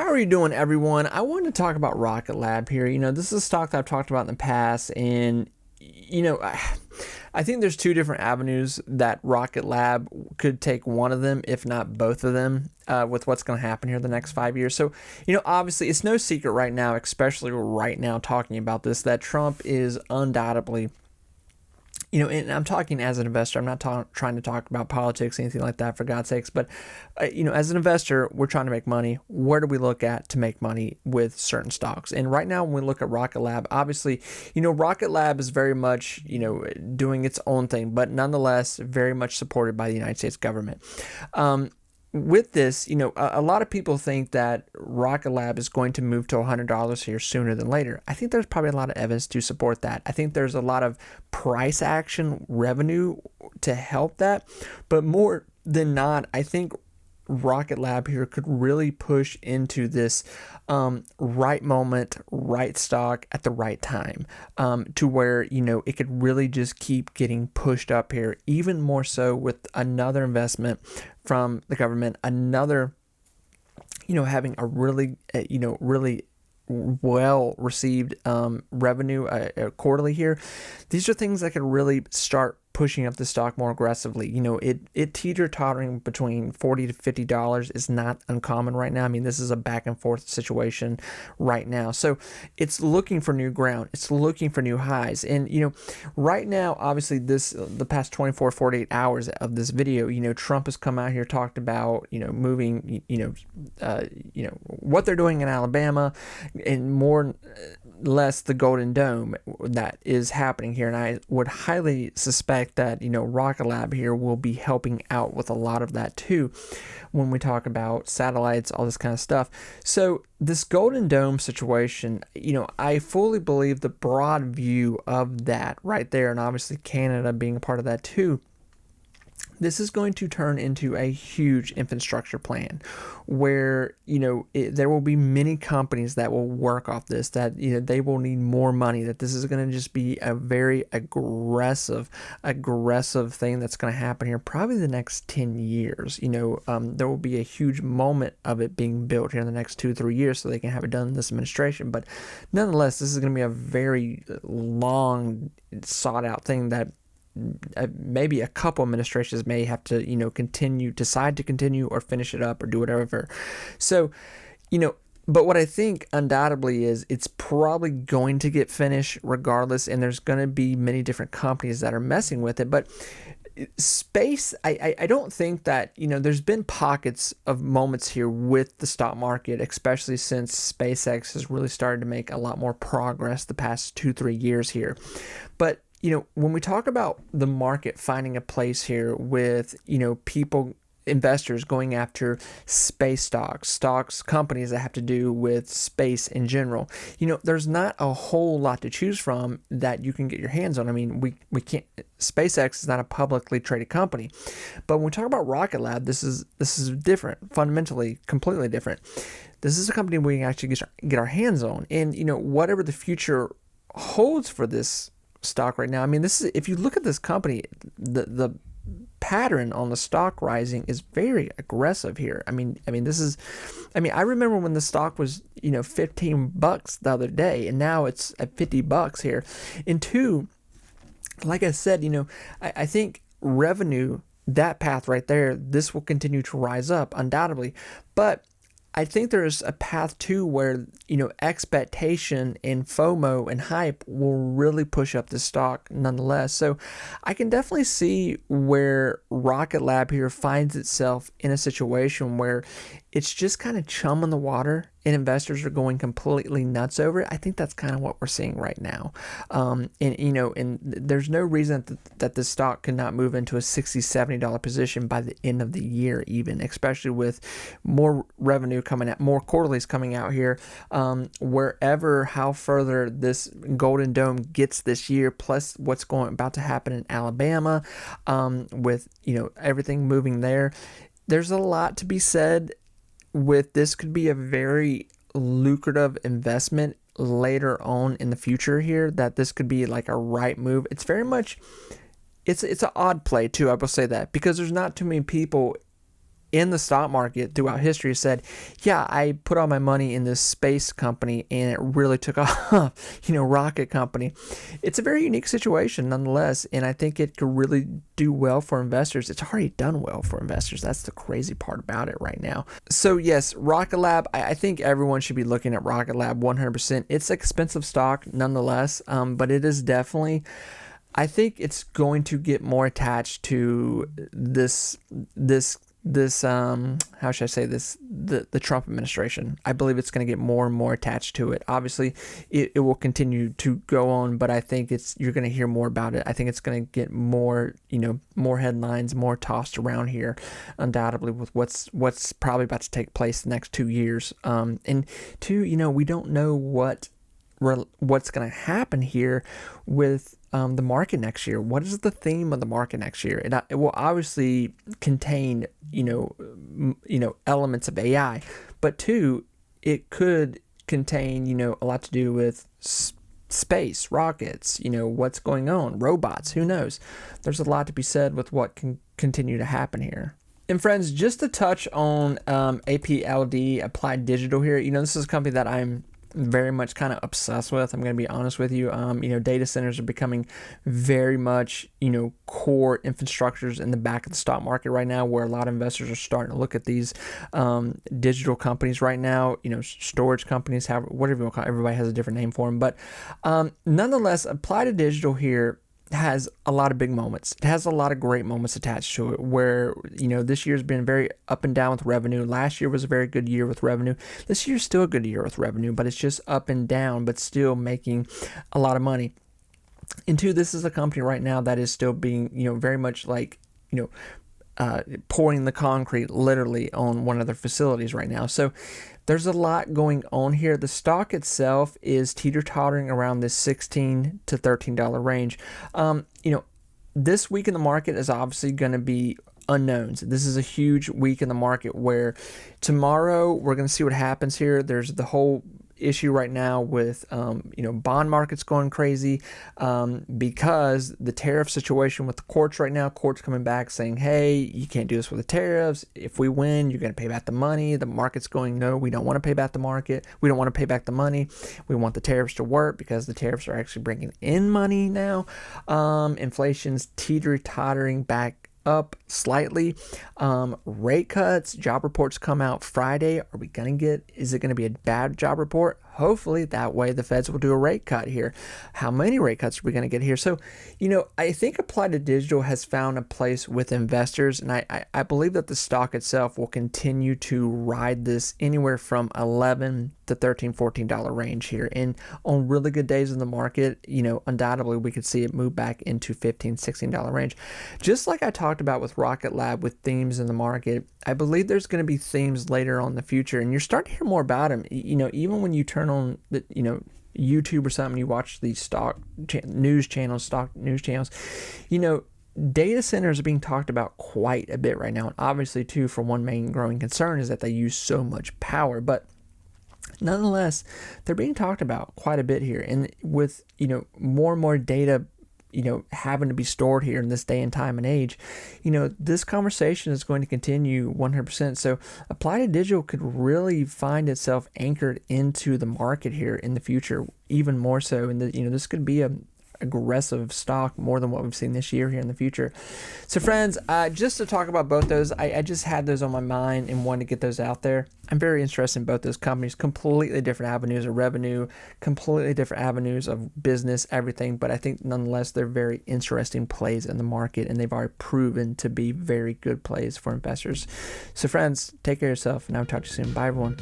How are you doing, everyone? I wanted to talk about Rocket Lab here. This is a stock that I've talked about in the past, and I think there's two different avenues that Rocket Lab could take one of them, if not both of them, with what's going to happen here the next 5 years. So, obviously, it's no secret right now, especially right now talking about this, that Trump is undoubtedly, and I'm talking as an investor. I'm not trying to talk about politics, anything like that, for God's sakes. But, as an investor, we're trying to make money. Where do we look at to make money with certain stocks? And right now, when we look at Rocket Lab, obviously, Rocket Lab is very much, doing its own thing, but nonetheless, very much supported by the United States government. With this, a lot of people think that Rocket Lab is going to move to $100 here sooner than later. I think there's probably a lot of evidence to support that. I think there's a lot of price action revenue to help that. But more than not, I think Rocket Lab here could really push into this right moment, right stock at the right time, to where, it could really just keep getting pushed up here, even more so with another investment from the government, another, having a really, really well received revenue quarterly here. These are things that could really start pushing up the stock more aggressively. It teeter-tottering between $40 to $50 is not uncommon right now. I mean, this is a back and forth situation right now. So it's looking for new ground. It's looking for new highs. And, right now, obviously the past 24, 48 hours of this video, Trump has come out here, talked about, moving, what they're doing in Alabama, and more less the Golden Dome that is happening here. And I would highly suspect that, Rocket Lab here will be helping out with a lot of that too when we talk about satellites, all this kind of stuff. So this Golden Dome situation, I fully believe the broad view of that right there, and obviously Canada being a part of that too. This is going to turn into a huge infrastructure plan where, there will be many companies that will work off this, that, they will need more money, that this is going to just be a very aggressive thing that's going to happen here probably the next 10 years. There will be a huge moment of it being built here in the next 2-3 years so they can have it done in this administration. But nonetheless, this is going to be a very long sought out thing that maybe a couple administrations may have to, decide to continue or finish it up or do whatever. So, but what I think undoubtedly is it's probably going to get finished regardless, and there's going to be many different companies that are messing with it. But space, I don't think that, there's been pockets of moments here with the stock market, especially since SpaceX has really started to make a lot more progress the past 2-3 years here. But when we talk about the market finding a place here with, investors going after space stocks, companies that have to do with space in general, there's not a whole lot to choose from that you can get your hands on. I mean, we can't, SpaceX is not a publicly traded company, but when we talk about Rocket Lab, this is different, fundamentally, completely different. This is a company we can actually get our hands on, and, whatever the future holds for this stock right now. I mean, this is, if you look at this company, the pattern on the stock rising is very aggressive here. I mean, I remember when the stock was, $15 the other day, and now it's at $50 here. And two, like I said, I think revenue, that path right there, this will continue to rise up undoubtedly, but I think there's a path too where, expectation and FOMO and hype will really push up the stock nonetheless. So I can definitely see where Rocket Lab here finds itself in a situation where it's just kind of chum in the water and investors are going completely nuts over it. I think that's kind of what we're seeing right now. And there's no reason that the stock cannot move into a $60, $70 position by the end of the year, even, especially with more revenue coming out, more quarterlies coming out here, how further this Golden Dome gets this year, plus what's about to happen in Alabama, with, everything moving there. There's a lot to be said with this. Could be a very lucrative investment later on in the future here, that this could be like a right move. It's very much, it's an odd play too, I will say that, because there's not too many people in the stock market throughout history said, yeah, I put all my money in this space company and it really took off, rocket company. It's a very unique situation nonetheless, and I think it could really do well for investors. It's already done well for investors. That's the crazy part about it right now. So yes, Rklb, I think everyone should be looking at Rklb 100%. It's expensive stock nonetheless, but it is definitely, I think it's going to get more attached to this how should I say this, the Trump administration. I believe it's going to get more and more attached to it. Obviously it will continue to go on, but I think you're going to hear more about it. I think it's going to get more, more headlines, more tossed around here, undoubtedly, with what's probably about to take place the next 2 years. And two, we don't know what's going to happen here with the market next year. What is the theme of the market next year? It will obviously contain, elements of AI, but two, it could contain, a lot to do with space, rockets, what's going on, robots, who knows? There's a lot to be said with what can continue to happen here. And friends, just to touch on Apld, Applied Digital here, this is a company that I'm very much kind of obsessed with. I'm going to be honest with you. Data centers are becoming very much, core infrastructures in the back of the stock market right now, where a lot of investors are starting to look at these digital companies right now, storage companies, whatever you want to call it. Everybody has a different name for them. But nonetheless, Applied Digital here has a lot of big moments. It has a lot of great moments attached to it, where this year's been very up and down with revenue. Last year was a very good year with revenue. This year's still a good year with revenue, but it's just up and down, but still making a lot of money. And two, this is a company right now that is still being very much like pouring the concrete literally on one of their facilities right now. So there's a lot going on here. The stock itself is teeter-tottering around this $16 to $13 range. This week in the market is obviously going to be unknowns. This is a huge week in the market where tomorrow we're going to see what happens here. There's the whole issue right now with bond markets going crazy because the tariff situation with the courts right now. Courts coming back saying, hey, you can't do this with the tariffs. If we win, you're going to pay back the money. The market's going, no, we don't want to pay back the market. We don't want to pay back the money. We want the tariffs to work because the tariffs are actually bringing in money now. Inflation's teeter-tottering back up slightly. Rate cuts, job reports come out Friday. Is it going to be a bad job report? Hopefully that way the Feds will do a rate cut here. How many rate cuts are we going to get here? So, I think Applied Digital has found a place with investors, and I believe that the stock itself will continue to ride this anywhere from $11 to $13, $14 range here. And on really good days in the market, undoubtedly we could see it move back into $15, $16 range. Just like I talked about with Rklb with themes in the market, I believe there's going to be themes later on in the future, and you're starting to hear more about them. Even when you turn on the, YouTube or something, you watch these stock news channels, data centers are being talked about quite a bit right now. And obviously too, for one main growing concern is that they use so much power, but nonetheless, they're being talked about quite a bit here. And with, more and more data having to be stored here in this day and time and age, this conversation is going to continue 100%. So Applied Digital could really find itself anchored into the market here in the future, even more so. And this could be a aggressive stock more than what we've seen this year here in the future. So friends, just to talk about both those, I just had those on my mind and wanted to get those out there. I'm very interested in both those companies, completely different avenues of revenue, completely different avenues of business, everything. But I think nonetheless, they're very interesting plays in the market, and they've already proven to be very good plays for investors. So friends, take care of yourself, and I'll talk to you soon. Bye everyone.